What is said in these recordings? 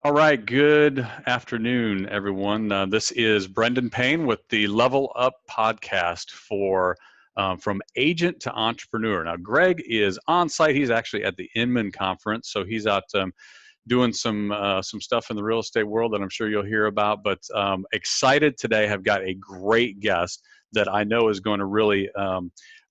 All right, good afternoon, everyone. This is Brendan Payne with the Level Up podcast for from agent to entrepreneur. Now, Greg is on site. He's actually at the Inman conference, so he's out doing some stuff in the real estate world that I'm sure you'll hear about. But excited today. Have got a great guest that I know is going to really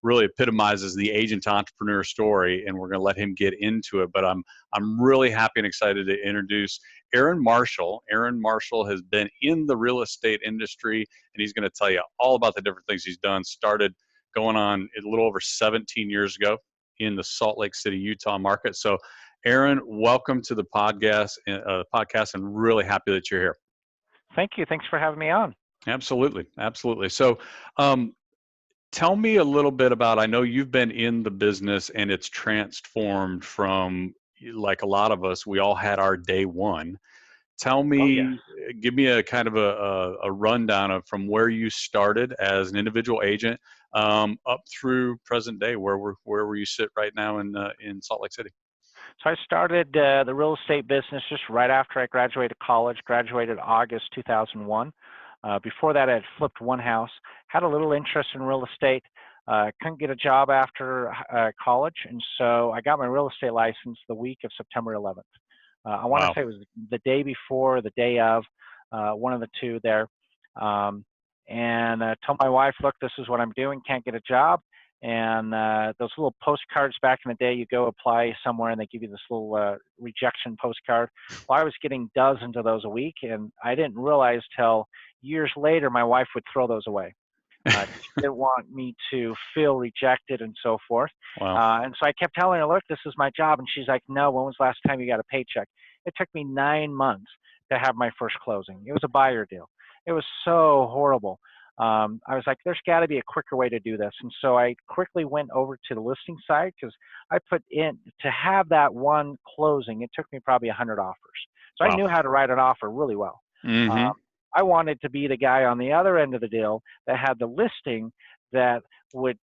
epitomizes the agent to entrepreneur story, and we're going to let him get into it. But I'm really happy and excited to introduce Aaron Marshall. Aaron Marshall has been in the real estate industry, and he's going to tell you all about the different things he's done. Started going on a little over 17 years ago in the Salt Lake City, Utah market. So, Aaron, welcome to the podcast, and really happy that you're here. Thank you. Thanks for having me on. Absolutely, absolutely. So, tell me a little bit about, I know you've been in the business and it's transformed from, like a lot of us, we all had our day one. Tell Oh, yes. me, give me a kind of a rundown of from where you started as an individual agent up through present day, where you sit right now in Salt Lake City. So I started the real estate business just right after I graduated college, graduated August 2001. Before that, I had flipped one house, had a little interest in real estate, couldn't get a job after college, and so I got my real estate license the week of September 11th. I want to Wow. say it was the day before, or the day of, one of the two there. And told my wife, look, this is what I'm doing, can't get a job. And those little postcards back in the day, you go apply somewhere and they give you this little rejection postcard. Well, I was getting dozens of those a week, and I didn't realize till years later my wife would throw those away. She didn't want me to feel rejected and so forth. Wow. And so I kept telling her, look, this is my job. And she's like, no, when was the last time you got a paycheck? It took me 9 months to have my first closing. It was a buyer deal. It was so horrible. I was like, there's got to be a quicker way to do this. And so I quickly went over to the listing side, because I put in to have that one closing, it took me probably 100 offers. So I Wow. knew how to write an offer really well. Mm-hmm. I wanted to be the guy on the other end of the deal that had the listing that would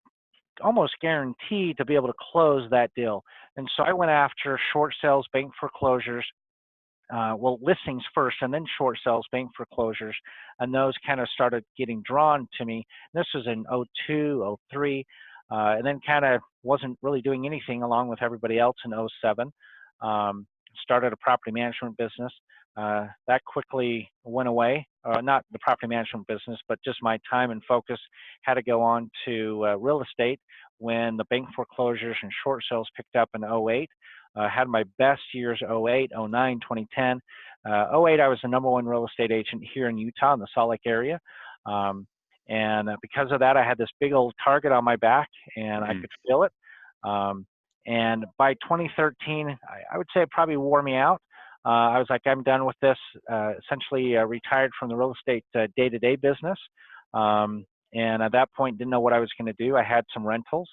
almost guarantee to be able to close that deal. And so I went after short sales, bank foreclosures, listings first, and then short sales, bank foreclosures, and those kind of started getting drawn to me. This was in 02, 03, and then kind of wasn't really doing anything along with everybody else in 07. Started a property management business. That quickly went away. Not the property management business, but just my time and focus had to go on to real estate when the bank foreclosures and short sales picked up in 08. Had my best years 08, 09, 2010. 08, I was the #1 real estate agent here in Utah in the Salt Lake area. And because of that, I had this big old target on my back, and I could feel it. And by 2013, I would say it probably wore me out. I was like, I'm done with this, essentially retired from the real estate day-to-day business. And at that point, didn't know what I was going to do. I had some rentals.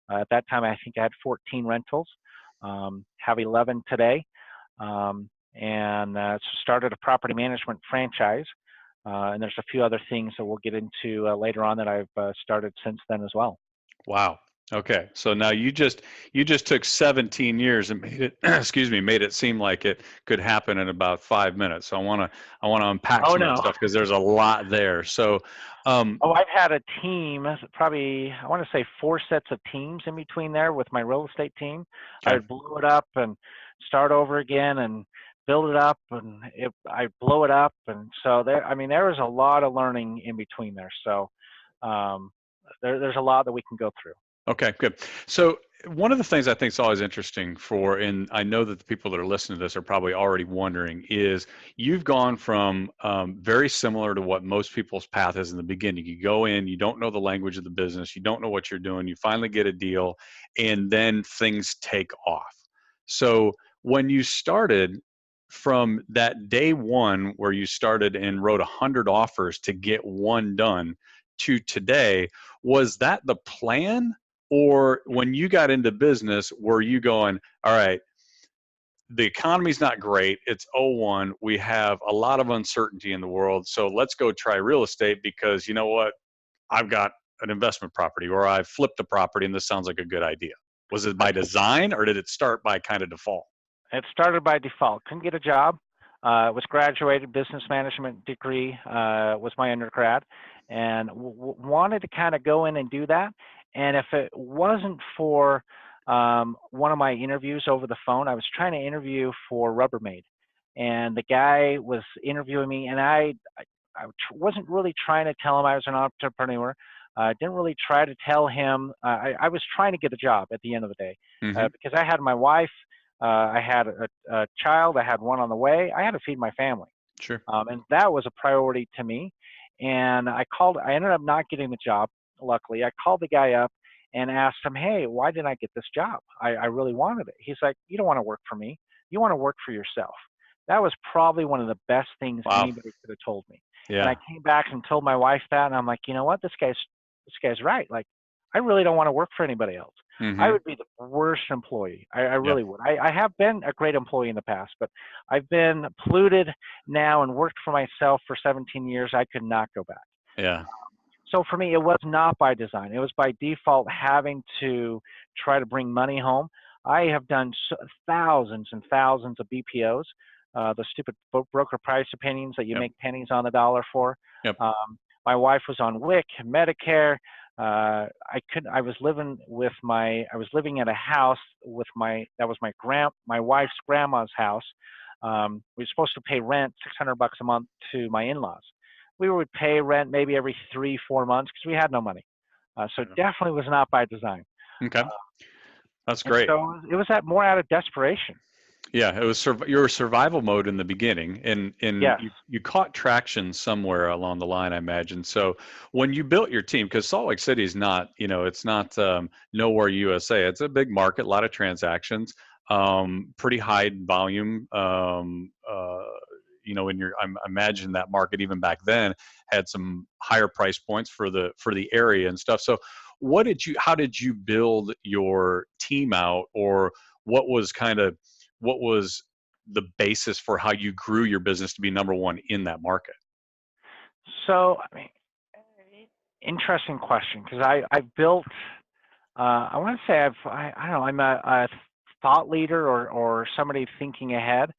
At that time, I think I had 14 rentals, have 11 today. And started a property management franchise. And there's a few other things that we'll get into later on that I've started since then as well. Wow. Okay. So now you just took 17 years and made it made it seem like it could happen in about 5 minutes. So I want to unpack Oh, some of that no. stuff because there's a lot there. So I've had a team, probably, I want to say 4 sets of teams in between there with my real estate team. I okay. would blow it up and start over again and build it up, and I blow it up. And so there was a lot of learning in between there. So there's a lot that we can go through. Okay, good. So one of the things I think is always interesting and I know that the people that are listening to this are probably already wondering, is you've gone from very similar to what most people's path is in the beginning. You go in, you don't know the language of the business, you don't know what you're doing, you finally get a deal, and then things take off. So when you started from that day one where you started and wrote 100 offers to get one done to today, was that the plan? Or when you got into business, were you going, all right, the economy's not great, it's '01, we have a lot of uncertainty in the world, so let's go try real estate because you know what, I've got an investment property or I've flipped a property and this sounds like a good idea. Was it by design or did it start by kind of default? It started by default. Couldn't get a job. Was graduated business management degree, was my undergrad, and wanted to kind of go in and do that. And if it wasn't for one of my interviews over the phone, I was trying to interview for Rubbermaid, and the guy was interviewing me, and I wasn't really trying to tell him I was an entrepreneur. Didn't really try to tell him. I was trying to get a job at the end of the day, Mm-hmm. because I had my wife, I had a child, I had one on the way. I had to feed my family, Sure. and that was a priority to me. And I called. I ended up not getting the job. Luckily, I called the guy up and asked him, "Hey, why didn't I get this job? I really wanted it." He's like, "You don't want to work for me. You want to work for yourself." That was probably one of the best things Wow. anybody could have told me. And I Yeah. came back and told my wife that, and I'm like, you know what? This guy's right. Like, I really don't want to work for anybody else. I Mm-hmm. would be the worst employee. I Yeah. really would. I have been a great employee in the past, but I've been polluted now and worked for myself for 17 years. I could not go back. Yeah. So for me, it was not by design. It was by default having to try to bring money home. I have done thousands and thousands of BPOs, the stupid broker price opinions that you Yep. make pennies on the dollar for. Yep. My wife was on WIC, Medicare. I was living with I was living at a house with that was my wife's grandma's house. We were supposed to pay rent $600 a month to my in-laws. We would pay rent maybe every 3-4 months because we had no money. So it Yeah. definitely was not by design. Okay. That's And great. so it was that more out of desperation. Yeah, it was your survival mode in the beginning, and Yes. you caught traction somewhere along the line, I imagine. So when you built your team, because Salt Lake City is not, it's not nowhere USA. It's a big market, a lot of transactions, pretty high volume. I imagine that market even back then had some higher price points for the area and stuff. So how did you build your team out, or what was the basis for how you grew your business to be number one in that market? So, I mean, interesting question, because I've built, I want to say I don't know, I'm a thought leader, or somebody thinking ahead.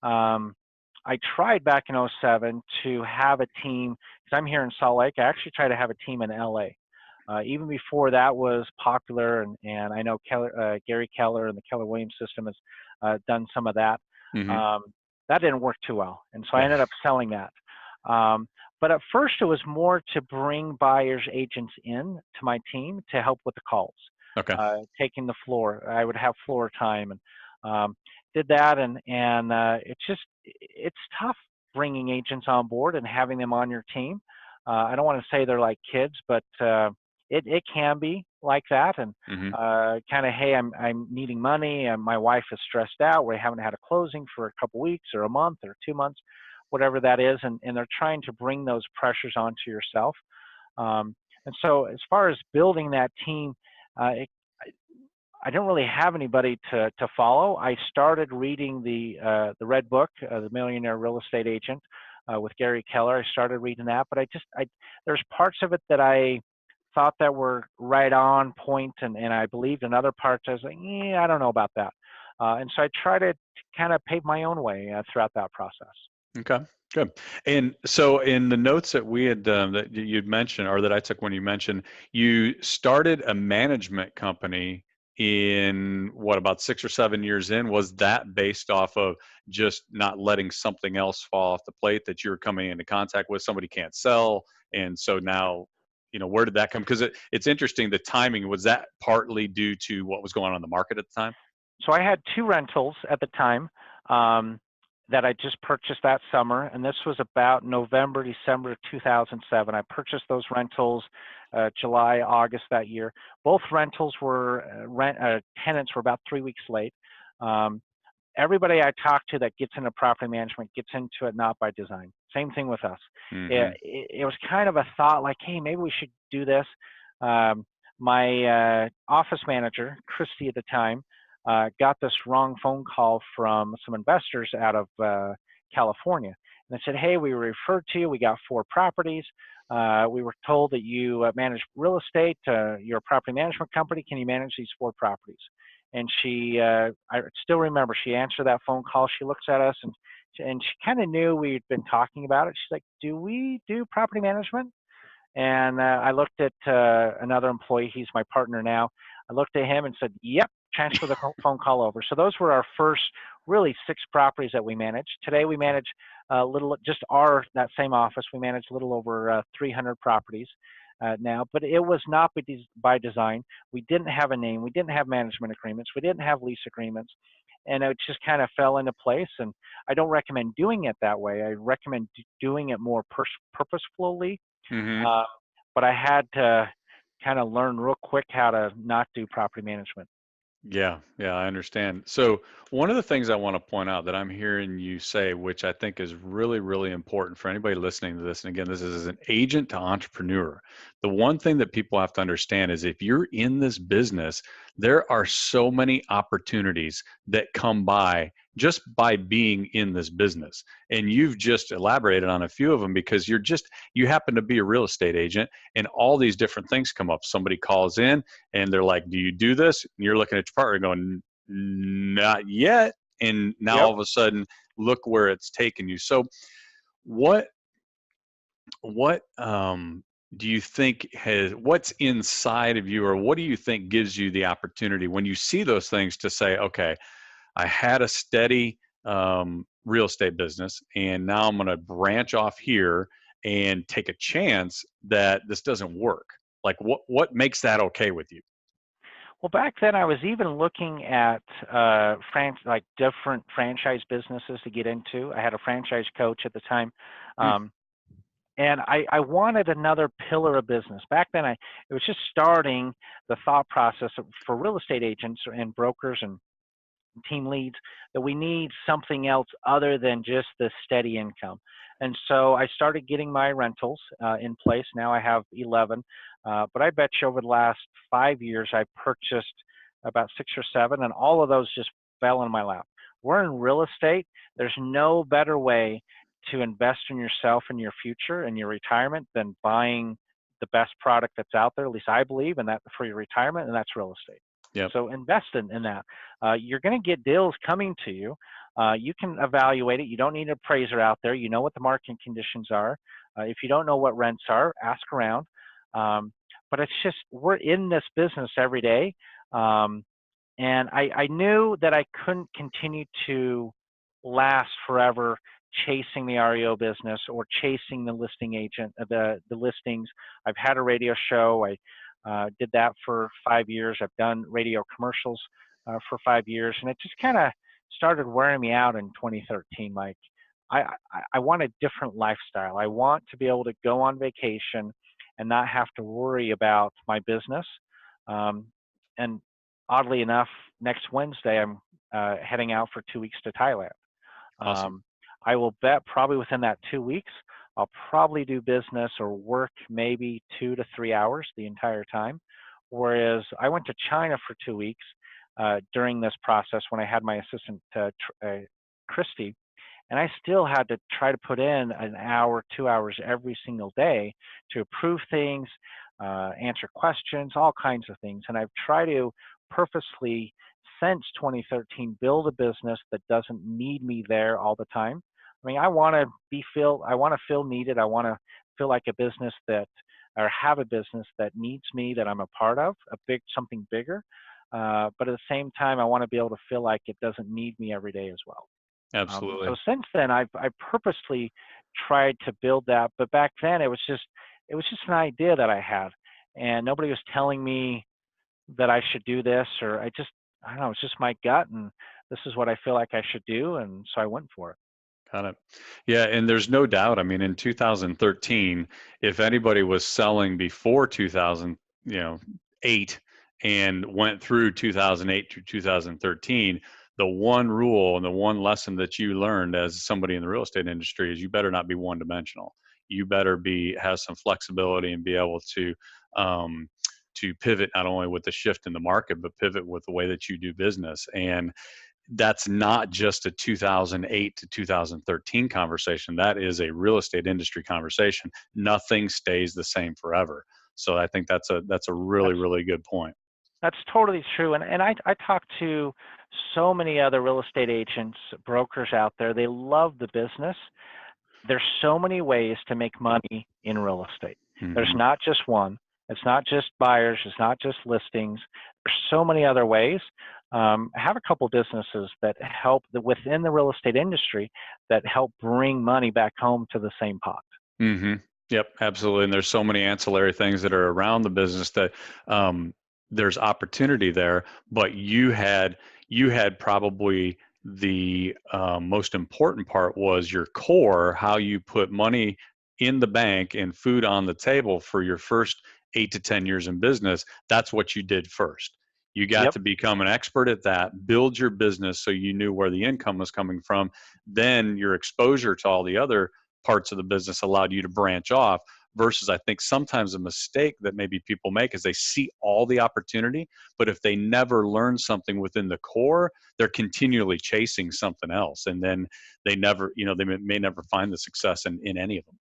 I tried back in '07 to have a team, because I'm here in Salt Lake. I actually tried to have a team in LA. Even before that was popular, and I know Gary Keller and the Keller Williams system has done some of that. Hmm. Um, that didn't work too well, and so I Yeah. ended up selling that. Um, but at first, it was more to bring buyers agents in to my team to help with the calls, Okay. taking the floor. I would have floor time, and did that, and it's tough bringing agents on board and having them on your team. I don't want to say they're like kids, but it can be like that. And Hmm. kind of, hey, I'm needing money, and my wife is stressed out. We haven't had a closing for a couple weeks or a month or 2 months, whatever that is, and they're trying to bring those pressures onto yourself. And so as far as building that team, I didn't really have anybody to follow. I started reading the Red Book, The Millionaire Real Estate Agent, with Gary Keller. I started reading that, but there's parts of it that I thought that were right on point, and I believed in other parts. I was like, I don't know about that. And so I tried to kind of pave my own way throughout that process. Okay. Good. And so in the notes that we had that you'd mentioned, or that I took when you mentioned, you started a management company in what, about 6 or 7 years in? Was that based off of just not letting something else fall off the plate that you're coming into contact with, somebody can't sell, and so now, where did that come? Because it's interesting, the timing. Was that partly due to what was going on in the market at the time? So I had 2 rentals at the time, um, that I just purchased that summer, and this was about November, December 2007. I purchased those rentals July, August that year. Both rentals were tenants were about 3 weeks late. Um, Everybody I talk to that gets into property management gets into it not by design. Same thing with us. Hmm. It was kind of a thought like, hey, maybe we should do this. My office manager, Christy at the time, got this wrong phone call from some investors out of California. And they said, hey, we were referred to you. We got 4 properties. We were told that you manage real estate. You're a property management company. Can you manage these 4 properties? And I still remember, she answered that phone call. She looks at us and and she kind of knew we'd been talking about it. She's like, "Do we do property management?" And I looked at another employee. He's my partner now. I looked at him and said, "Yep, transfer the phone call over." So those were our first really 6 properties that we managed. Today we manage that same office. We manage a little over 300 properties now, but it was not by design. We didn't have a name. We didn't have management agreements. We didn't have lease agreements. And it just kind of fell into place. And I don't recommend doing it that way. I recommend doing it more purposefully. Mm-hmm. uh, but I had to kind of learn real quick how to not do property management. Yeah, yeah, I understand. So, one of the things I want to point out that I'm hearing you say, which I think is really, really important for anybody listening to this, and again, this is as an agent to entrepreneur. The one thing that people have to understand is if you're in this business, there are so many opportunities that come by just by being in this business. And you've just elaborated on a few of them because you happen to be a real estate agent and all these different things come up. Somebody calls in and they're like, "Do you do this?" And you're looking at your partner going, "Not yet." And now Yep. all of a sudden, look where it's taken you. So, what do you think what's inside of you, or what do you think gives you the opportunity when you see those things to say, "Okay, I had a steady real estate business, and now I'm going to branch off here and take a chance that this doesn't work." Like, what makes that okay with you? Well, back then I was even looking at like different franchise businesses to get into. I had a franchise coach at the time, Hmm. um, and I wanted another pillar of business. Back then, it was just starting the thought process for real estate agents and brokers and team leads that we need something else other than just the steady income. And so I started getting my rentals in place. Now I have 11, but I bet you over the last 5 years I purchased about 6 or 7, and all of those just fell in my lap. We're in real estate. There's no better way to invest in yourself and your future and your retirement than buying the best product that's out there. At least I believe in that for your retirement, and that's real estate. Yep. So invest in that. You're going to get deals coming to you. You can evaluate it. You don't need an appraiser out there. You know what the market conditions are. If you don't know what rents are, ask around. But it's just, we're in this business every day. And I knew that I couldn't continue to last forever chasing the REO business or chasing the listing agent, the listings. I've had a radio show. I did that for 5 years. I've done radio commercials for 5 years, and it just kind of started wearing me out in 2013. Like, I want a different lifestyle. I want to be able to go on vacation and not have to worry about my business. And oddly enough, next Wednesday I'm heading out for 2 weeks to Thailand. Awesome. I will bet probably within that 2 weeks, I'll probably do business or work maybe 2 to 3 hours the entire time. Whereas I went to China for 2 weeks during this process when I had my assistant, Christy, and I still had to try to put in an hour, 2 hours every single day to approve things, answer questions, all kinds of things. And I've tried to purposely, since 2013, build a business that doesn't need me there all the time. I mean, I want to feel needed. I want to feel like a business or have a business that needs me, that I'm a part of, something bigger. But at the same time, I want to be able to feel like it doesn't need me every day as well. So Absolutely. since then, I purposely tried to build that. But back then, it was just an idea that I had, and nobody was telling me that I should do this, or I don't know, it's just my gut, and this is what I feel like I should do, and so I went for it. Got it. Yeah, and there's no doubt. I mean, in 2013, if anybody was selling before 2000, 8 and went through 2008 to 2013, the one rule and the one lesson that you learned as somebody in the real estate industry is you better not be one dimensional. You better have some flexibility and be able to pivot not only with the shift in the market, but pivot with the way that you do business. And that's not just a 2008 to 2013 conversation. That is a real estate industry conversation. Nothing stays the same forever. So I think that's a really, That's really good point. That's totally true. And I talk to So many other real estate agents, brokers out there, they love the business. There's so many ways to make money in real estate. There's Hmm. not just one. It's not just buyers. It's not just listings. There's so many other ways. I have a couple businesses that help within the real estate industry that help bring money back home to the same pot. Hmm. Yep, absolutely. And there's so many ancillary things that are around the business that um, there's opportunity there. But you had probably the most important part was your core, how you put money in the bank and food on the table for your first 8 to 10 years in business. That's what you did first. You got Yep. to become an expert at that, build your business so you knew where the income was coming from. Then your exposure to all the other parts of the business allowed you to branch off, versus I think sometimes a mistake that maybe people make is they see all the opportunity, but if they never learn something within the core, they're continually chasing something else, and then they never, they may never find the success in any of them.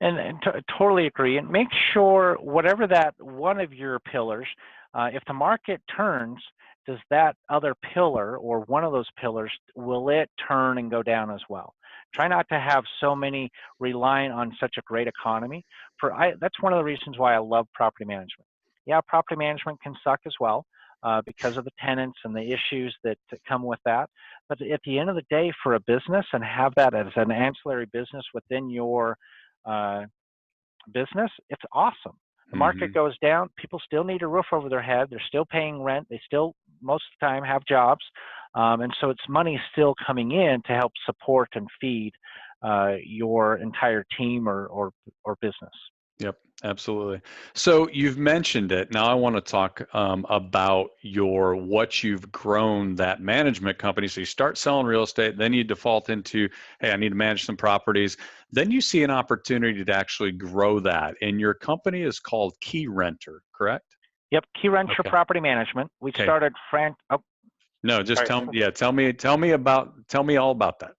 And totally agree. And make sure whatever that one of your pillars, if the market turns, does that other pillar or one of those pillars, will it turn and go down as well? Try not to have so many relying on such a great economy. That's one of the reasons why I love property management. Yeah, property management can suck as well because of the tenants and the issues that come with that. But at the end of the day, for a business and have that as an ancillary business within your uh, business, it's awesome. The market Hmm. goes down, people still need a roof over their head. They're still paying rent. They still, most of the time, have jobs. And so it's money still coming in to help support and feed your entire team or business. Yep, absolutely. So you've mentioned it. Now I want to talk about what you've grown that management company. So you start selling real estate, then you default into, hey, I need to manage some properties. Then you see an opportunity to actually grow that, and your company is called Keyrenter, correct? Yep, Keyrenter Okay. Property Management. We Okay. started oh, No, just sorry. tell me all about that.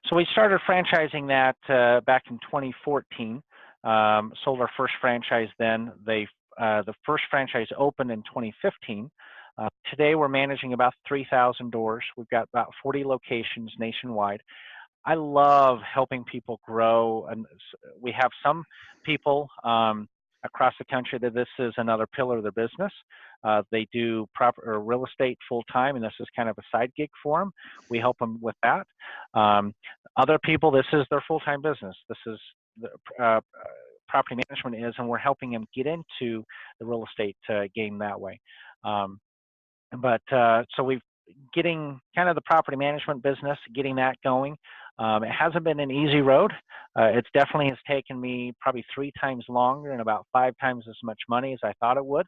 So we started franchising that back in 2014. Sold our first franchise then. The first franchise opened in 2015. Today we're managing about 3,000 doors. We've got about 40 locations nationwide. I love helping people grow, and we have some people across the country that this is another pillar of their business. They do real estate full time, and this is kind of a side gig for them. We help them with that. Um, Other people, this is their full time business. This is the property management is, and we're helping them get into the real estate game that way. Um, so we've getting kind of the property management business, getting that going. It hasn't been an easy road. It definitely has taken me probably 3 times longer and about 5 times as much money as I thought it would.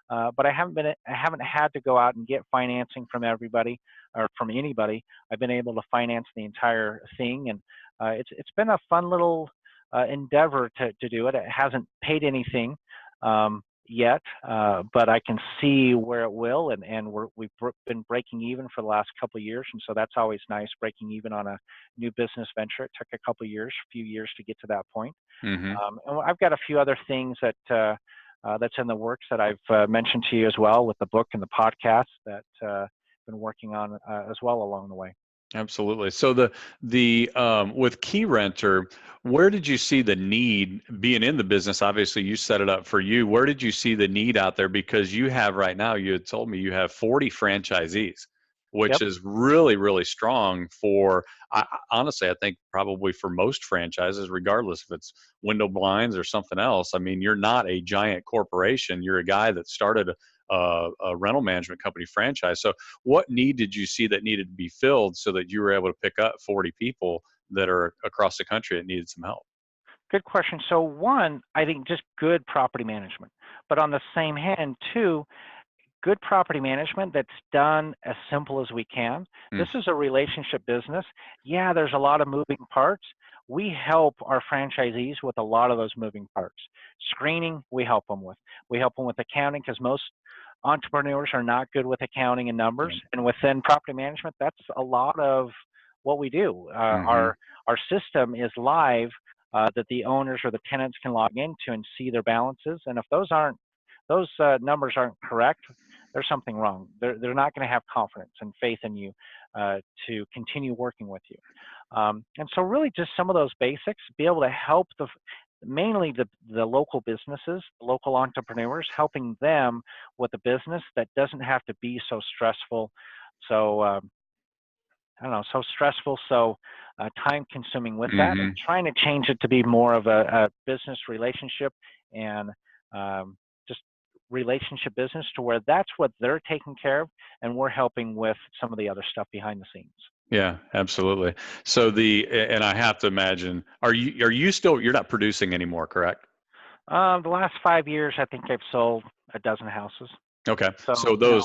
But I haven't had to go out and get financing from everybody or from anybody. I've been able to finance the entire thing, and it's been a fun little endeavor to do it. It hasn't paid anything yet, but I can see where it will, and we've been breaking even for the last couple of years, and so that's always nice, breaking even on a new business venture. It took a few years to get to that point. Hmm. And I've got a few other things that's in the works that I've mentioned to you as well, with the book and the podcast that I've been working on as well along the way. Absolutely. So the with Keyrenter, where did you see the need being in the business? Obviously, you set it up for you. Where did you see the need out there? Because you have right now, you had told me you have 40 franchisees, which Yep. is really, really strong for, honestly, I think probably for most franchises, regardless if it's window blinds or something else. I mean, you're not a giant corporation. You're a guy that started a rental management company franchise. So what need did you see that needed to be filled so that you were able to pick up 40 people that are across the country that needed some help? Good question. So one, I think just good property management, but on the same hand, two, good property management that's done as simple as we can. Mm, This is a relationship business. Yeah, there's a lot of moving parts. We help our franchisees with a lot of those moving parts. Screening, we help them with. We help them with accounting because most entrepreneurs are not good with accounting and numbers. yeah. And within property management, that's a lot of what we do. Hmm. Our system is live that the owners or the tenants can log into and see their balances. And if those numbers aren't correct, there's something wrong. They're not going to have confidence and faith in you to continue working with you. And so really just some of those basics, be able to help mainly the local businesses, local entrepreneurs, helping them with a business that doesn't have to be so stressful. So I don't know, so stressful, so time consuming with that, and trying to change it to be more of a business relationship and just relationship business, to where that's what they're taking care of, and we're helping with some of the other stuff behind the scenes. Yeah, absolutely. So and I have to imagine, are you still, you're not producing anymore, correct? The last 5 years, I think I've sold a dozen houses. Okay. So So no.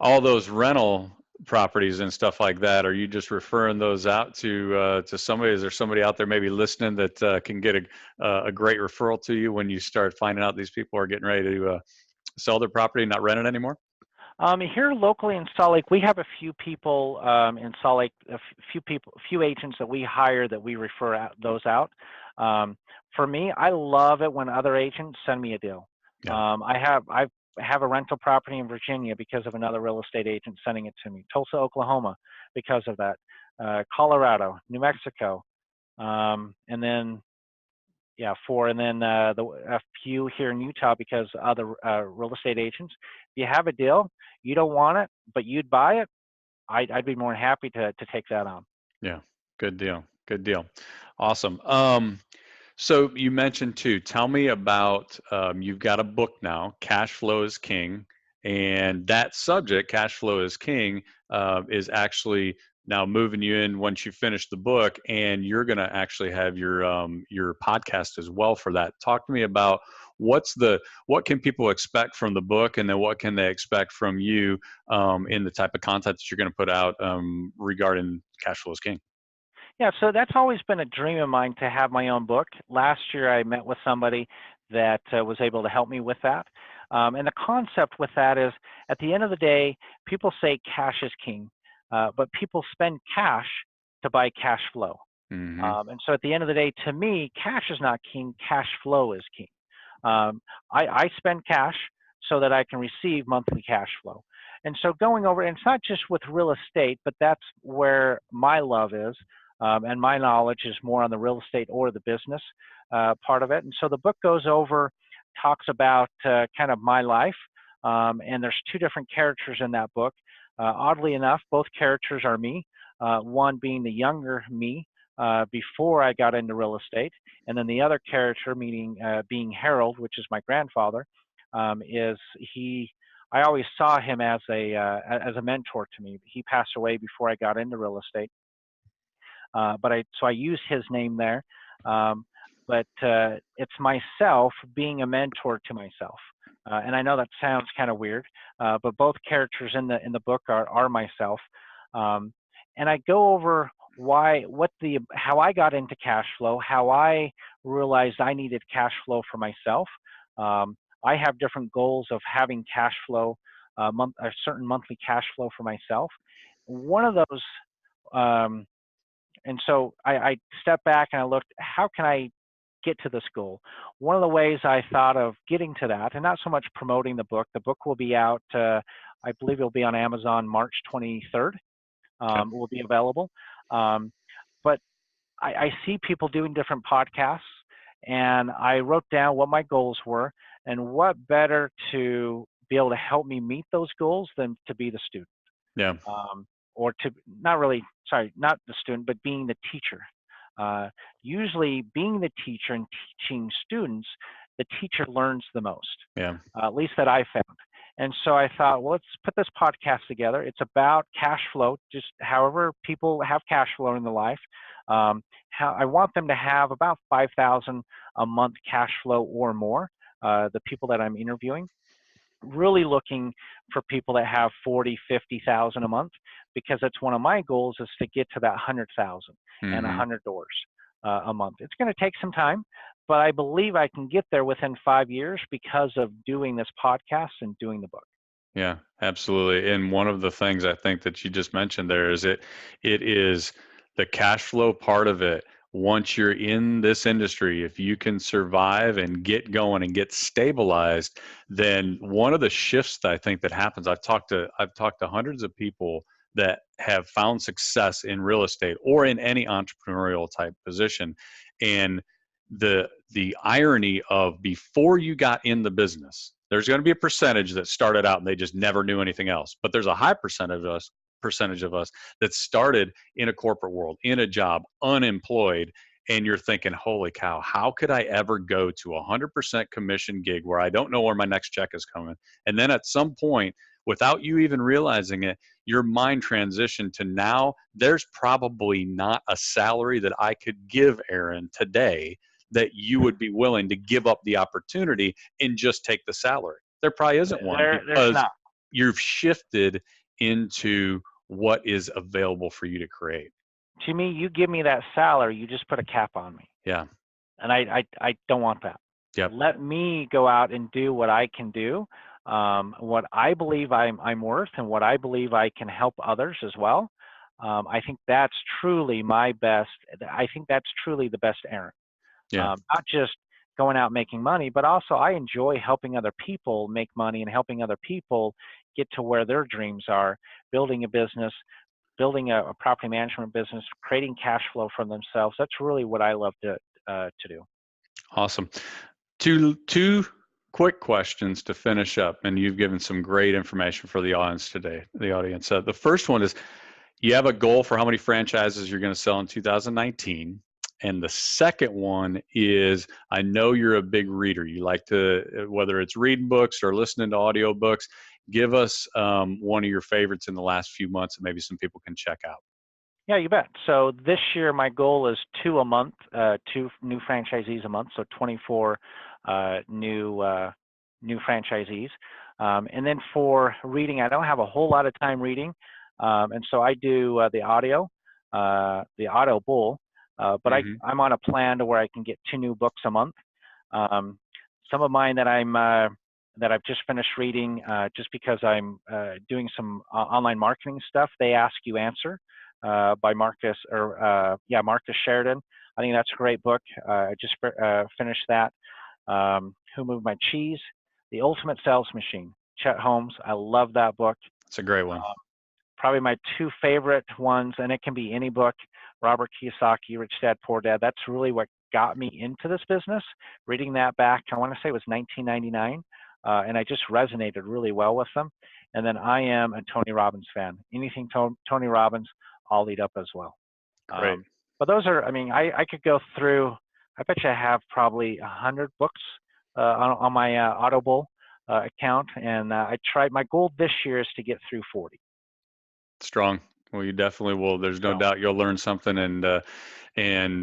all those rental properties and stuff like that, are you just referring those out to somebody? Is there somebody out there maybe listening that can get a great referral to you when you start finding out these people are getting ready to sell their property and not rent it anymore? Here locally in Salt Lake, we have a few people in Salt Lake, a few agents that we hire that we refer those out. For me, I love it when other agents send me a deal. Yeah. I have a rental property in Virginia because of another real estate agent sending it to me. Tulsa, Oklahoma, because of that. Colorado, New Mexico, and then a few here in Utah because other real estate agents. If you have a deal, you don't want it, but you'd buy it, I'd be more than happy to take that on. Yeah. Good deal. Good deal. Awesome. So you mentioned too, tell me about, you've got a book now, Cash Flow is King, and that subject, Cash Flow is King, is actually now moving you in once you finish the book, and you're going to actually have your podcast as well for that. Talk to me about what can people expect from the book, and then what can they expect from you in the type of content that you're going to put out regarding Cash Flow is King. Yeah, so that's always been a dream of mine to have my own book. Last year, I met with somebody that was able to help me with that. And the concept with that is, at the end of the day, people say cash is king, but people spend cash to buy cash flow. And so at the end of the day, to me, cash is not king, cash flow is king. I spend cash so that I can receive monthly cash flow. And so going over, and it's not just with real estate, but that's where my love is. And my knowledge is more on the real estate or the business part of it. And so the book talks about kind of my life. And there's two different characters in that book. Oddly enough, both characters are me, one being the younger me before I got into real estate. And then the other character, meaning being Harold, which is my grandfather, I always saw him as a mentor to me. He passed away before I got into real estate. So I use his name there, but it's myself being a mentor to myself, and I know that sounds kind of weird, but both characters in the book are myself, and I go over how I got into cash flow, how I realized I needed cash flow for myself. I have different goals of having cash flow, a certain monthly cash flow for myself. One of those. And so I stepped back and I looked, how can I get to this goal? One of the ways I thought of getting to that, and not so much promoting the book will be out, I believe it'll be on Amazon March 23rd, it will be available. But I see people doing different podcasts, and I wrote down what my goals were, and what better to be able to help me meet those goals than to be the student. Yeah. Or not the student, but being the teacher. Usually being the teacher and teaching students, the teacher learns the most, at least that I found. And so I thought, well, let's put this podcast together. It's about cash flow, just however people have cash flow in their life. How I want them to have about $5,000 a month cash flow or more, the people that I'm interviewing. Really looking for people that have 40, 50,000 a month, because that's one of my goals, is to get to that 100,000 and 100 doors a month. It's going to take some time, but I believe I can get there within 5 years because of doing this podcast and doing the book. Yeah, absolutely. And one of the things I think that you just mentioned there is it is the cash flow part of it. once you're in this industry, if you can survive and get going and get stabilized, then one of the shifts that I think that happens, I've talked to hundreds of people that have found success in real estate or in any entrepreneurial type position. And the irony of, before you got in the business, there's going to be a percentage that started out and they just never knew anything else. But there's a high percentage of us that started in a corporate world, in a job, unemployed, and you're thinking, holy cow, how could I ever go to a 100% commission gig where I don't know where my next check is coming? And then at some point, without you even realizing it, your mind transitioned to, now there's probably not a salary that I could give Aaron today that you would be willing to give up the opportunity and just take the salary. There probably isn't one, There's because not. you've shifted into what is available for you to create. To me, you give me that salary, you just put a cap on me. Yeah. And I don't want that. Yep. Let me go out and do what I can do, what I believe I'm worth, and what I believe I can help others as well. I think that's truly my best. I think that's truly the best Aaron. Yeah. Not just going out making money, but also I enjoy helping other people make money and helping other people get to where their dreams are, building a business, building a property management business, creating cash flow for themselves. That's really what I love to do. Awesome. Two quick questions to finish up, and you've given some great information for the audience today. The first one is, you have a goal for how many franchises you're going to sell in 2019. And the second one is, I know you're a big reader. You like to, whether it's reading books or listening to audiobooks, give us one of your favorites in the last few months that maybe some people can check out. Yeah, you bet. So this year, my goal is 2 a month, 2 new franchisees a month. So 24 new franchisees. And then for reading, I don't have a whole lot of time reading. And so I do the Audible. But I'm on a plan to where I can get 2 new books a month. Some of mine that I've just finished reading, just because I'm doing some online marketing stuff. They Ask You Answer by Marcus Sheridan. I think that's a great book. I just finished that. Who Moved My Cheese? The Ultimate Sales Machine. Chet Holmes. I love that book. It's a great one. Probably my 2 favorite ones, and it can be any book. Robert Kiyosaki, Rich Dad, Poor Dad. That's really what got me into this business. Reading that back, I want to say it was 1999, and I just resonated really well with them. And then I am a Tony Robbins fan. Anything Tony Robbins, I'll eat up as well. Great. But those are, I mean, I could go through, I bet you I have probably 100 books on my Audible account, and my goal this year is to get through 40. Strong. Well, you definitely will. There's no doubt you'll learn something and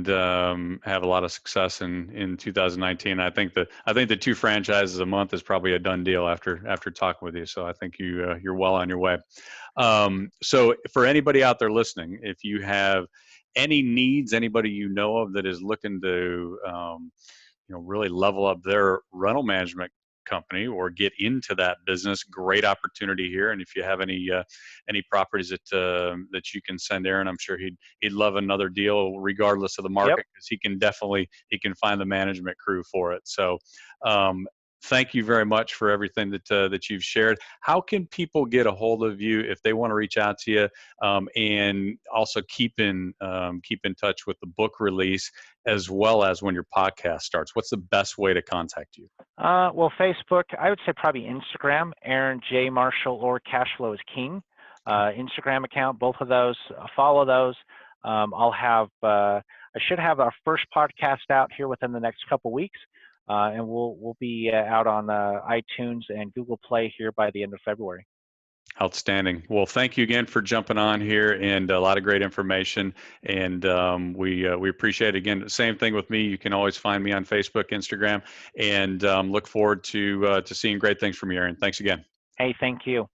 have a lot of success in 2019. I think the 2 franchises a month is probably a done deal after talking with you. So I think you're well on your way. So for anybody out there listening, if you have any needs, anybody you know of that is looking to really level up their rental management company or get into that business, great opportunity here. And if you have any properties that you can send Aaron, I'm sure he'd love another deal regardless of the market, because he can find the management crew for it. So thank you very much for everything that you've shared. How can people get a hold of you if they want to reach out to you, and also keep in touch with the book release as well as when your podcast starts? What's the best way to contact you? Well, Facebook, I would say probably Instagram, Aaron J. Marshall, or Cashflow is King. Instagram account, both of those, follow those. I should have our first podcast out here within the next couple weeks. And we'll be out on iTunes and Google Play here by the end of February. Outstanding. Well, thank you again for jumping on here, and a lot of great information. And we appreciate it. Again, same thing with me. You can always find me on Facebook, Instagram, and look forward to seeing great things from you, Aaron. Thanks again. Hey, thank you.